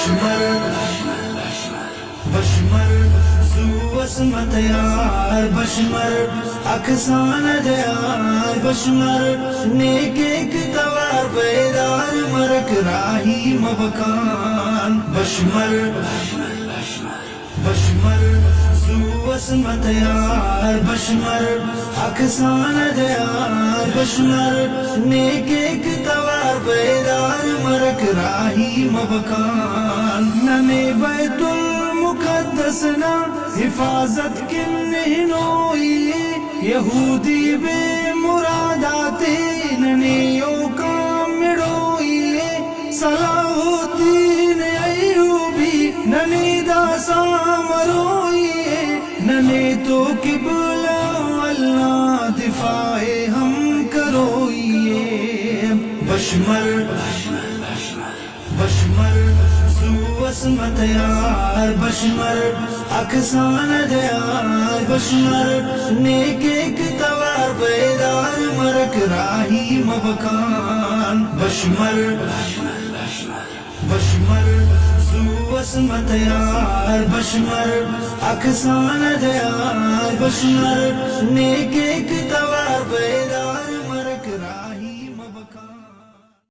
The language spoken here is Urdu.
بشمر بشمر زو اسمت یار بشمر اکسان دیار بشمر نیک ایک توار بیدار مرک راہی مبکان بشمر بشمر زو اسمت یار بشمر اکسان دیار بشمر نیک ایک توار بیدار مرک راہی مبکان ننے بیت المقدس نا حفاظت کن نوئی یہودی بے مراداتی ننیوں کا مڑوئی صلاح الدین ایوبی ننی دا سامروئی ننے تو قبلہ اللہ دفاع ہم کروئی بشمر بشمر زو اسمت یار بشمر اکسان دیار بشمر نیک ایک توار بیدار مرک راہی مبکان بشمر بشمر زو اسمت یار بشمر اکسان دیار بشمر نیک ایک توار بیدار